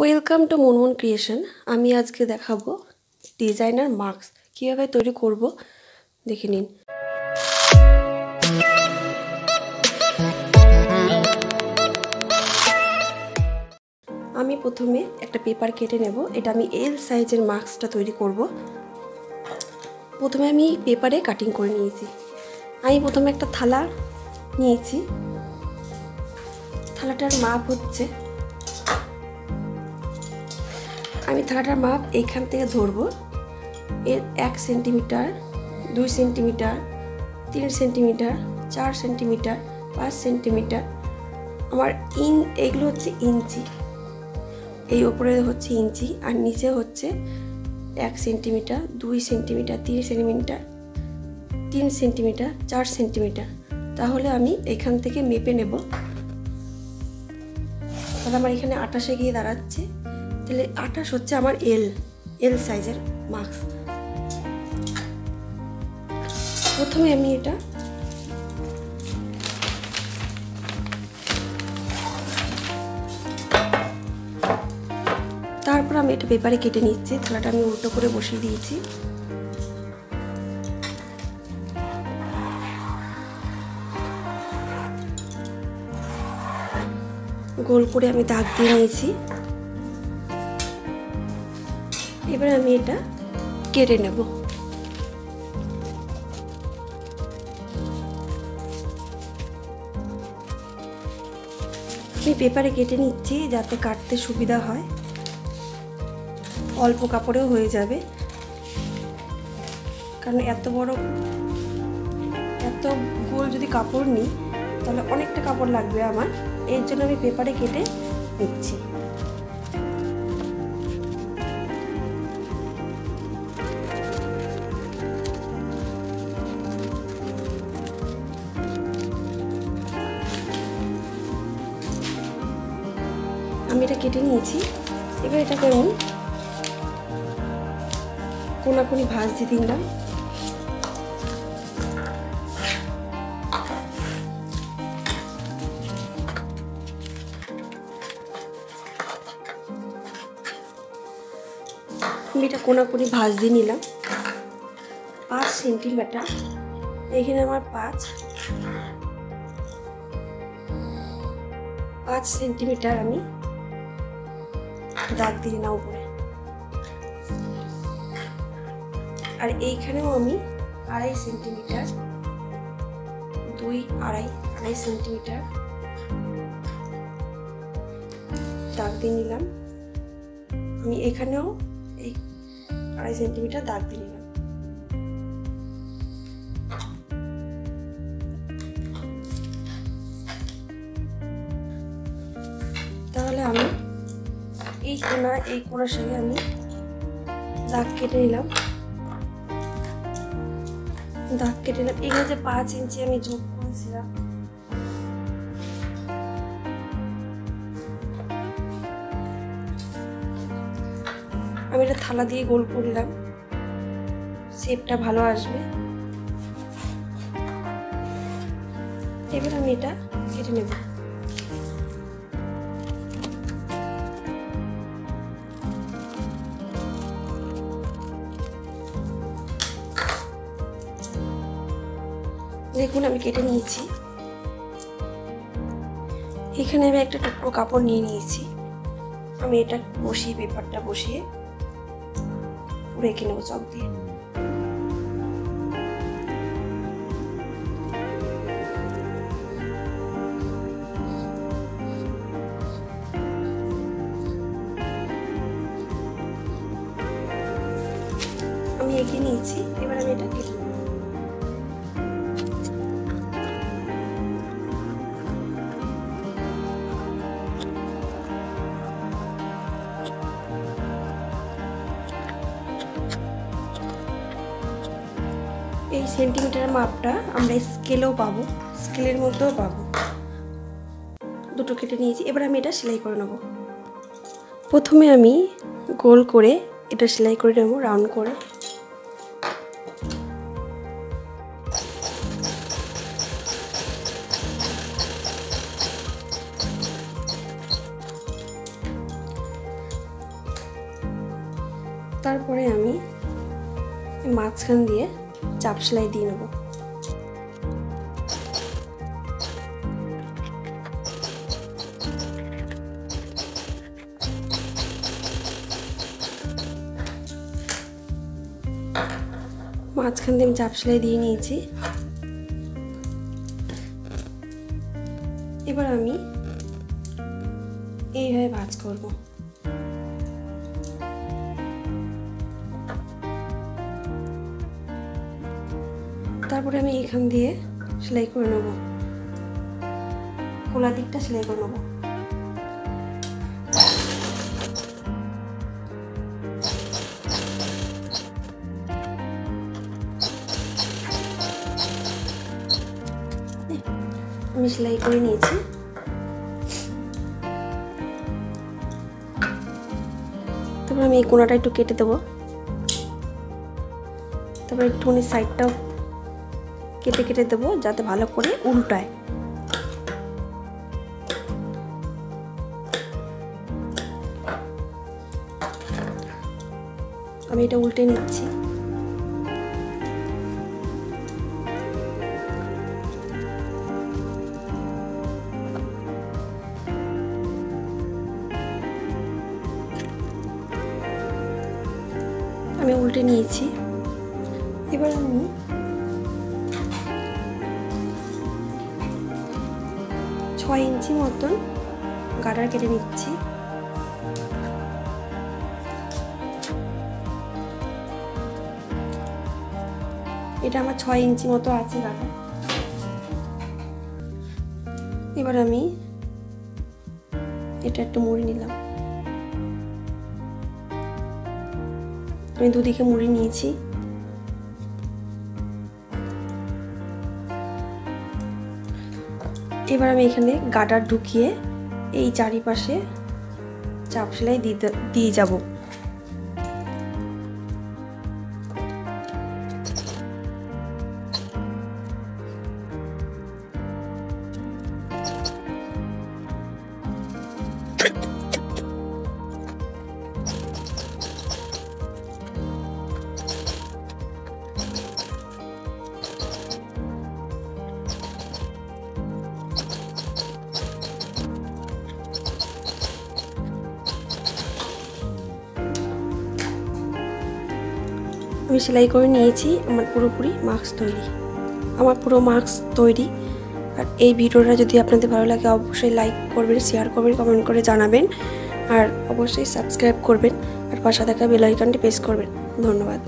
Welcome to Munmun creation. আমি আজকে দেখাবো ডিজাইনার মাস্ক কীভাবে তৈরি করব, দেখে নিন। আমি প্রথমে একটা পেপার কেটে নেব। এটা আমি এল সাইজের মাস্কটা তৈরি করব। প্রথমে আমি পেপারে কাটিং করে নিয়েছি। আমি প্রথমে একটা থালা নিয়েছি। থালাটার মাপ হচ্ছে, আমি থালাটার মাপ এইখান থেকে ধরবো। এর 1 centimetre, 2 centimetre, 3 centimetre, 4 centimetre, 5 centimetre. আমার এইগুলো হচ্ছে ইঞ্চি, এই ওপরে হচ্ছে ইঞ্চি, আর নিচে হচ্ছে 1 centimetre, 2 centimetre, 3 centimetre, 3 centimetre, 4 centimetre. তাহলে আমি এখান থেকে মেপে নেব। তাহলে আমার এখানে 28-এ গিয়ে দাঁড়াচ্ছে। তাহলে 28 হচ্ছে আমার এল সাইজের মাস্ক। প্রথমে আমি এটা তারপর আমি এটা পেপারে কেটে নিচ্ছি। থালাটা আমি উল্টো করে বসিয়ে দিয়েছি। গোল করে আমি দাগ দিয়ে নিয়েছি। এবার আমি এটা কেটে নেব। আমি পেপারে কেটে নিচ্ছি যাতে কাটতে সুবিধা হয়। অল্প কাপড়েও হয়ে যাবে, কারণ এত গোল যদি কাপড় নিই তাহলে অনেকটা কাপড় লাগবে আমার। এর জন্য আমি পেপারে কেটে নিচ্ছি। আমি এটা কেটে নিয়েছি। এবার এটাকে আমি কোনাকুনি ভাঁজ দিয়ে দিলাম। আমি এটা কোনাকুনি ভাঁজ দিয়ে নিলাম। 5 সেন্টিমিটার, এখানে আমার 5 সেন্টিমিটার আমি দাগ দিয়ে নিলাম উপরে। আর এইখানেও আমি 2.5 সেন্টিমিটার, 2.5 সেন্টিমিটার দাগ দিয়ে নিলাম। আমি এখানেও এই 2.5 সেন্টিমিটার দাগ দিয়ে নিলাম। তাহলে আমি এই কোণার সঙ্গে আমি দাগ কেটে নিলাম। এখানে যে 5 ইঞ্চি আমি যোগ করেছিলাম, আমি এটা থালা দিয়ে গোল করলাম, শেপটা ভালো আসবে। এবার আমি এটা কেটে নেব। দেখুন আমি কেটে নিয়েছি। এখানে আমি একটা টুকরো কাপড় নিয়ে নিয়েছি। আমি এটা বসিয়ে, পেপারটা বসিয়ে রেখে নেবো চক দিয়ে। আমি এঁকে নিয়েছি। এবার আমি এটা কেটে নেব। এই সেন্টিমিটারের মাপটা আমরা স্কেলেও পাবো, স্কেলের মধ্যেও পাবো। দুটো কেটে নিয়েছি। এবার আমি এটা সেলাই করে নেব। প্রথমে আমি গোল করে এটা সেলাই করে নেব, রাউন্ড করে। তারপরে আমি মাঝখান দিয়ে চাপ সেলাই দিয়ে নেব। মাঝখান দিয়ে আমি চাপ সেলাই দিয়ে নিয়েছি। এবার আমি এইভাবে ভাঁজ করব। তারপরে আমি এখান দিয়ে সেলাই করে নেব, খোলা দিকটা সেলাই করে নেব। আমি সেলাই করে নিয়েছি। তারপর আমি এই কোণাটা একটু কেটে দেবো। তারপর একটুখানি সাইডটাও কেটে কেটে দেবো যাতে ভালো করে উল্টায়। আমি এটা উল্টে নিচ্ছি। আমি উল্টে নিয়েছি। এবার আমি ছয় ইঞ্চি মতন গার্ডার কেটে নিচ্ছি। এটা আমার 6 ইঞ্চি মতো আছে গার্ডার। এবার আমি এটা একটু মুড়ে নিলাম। আমি দুদিকে মুড়ে নিয়েছি। এবার আমি এখানে গার্ডার ঢুকিয়ে এই চারিপাশে চাপ সেলাই দিয়ে যাব। আমি সেলাই করে নিয়েছি। আমার পুরোপুরি মাস্ক তৈরি। আর এই ভিডিওটা যদি আপনাদের ভালো লাগে অবশ্যই লাইক করবেন, শেয়ার করবেন, কমেন্ট করে জানাবেন, আর অবশ্যই সাবস্ক্রাইব করবেন, আর পাশে থাকা বেল আইকনটি প্রেস করবেন। ধন্যবাদ।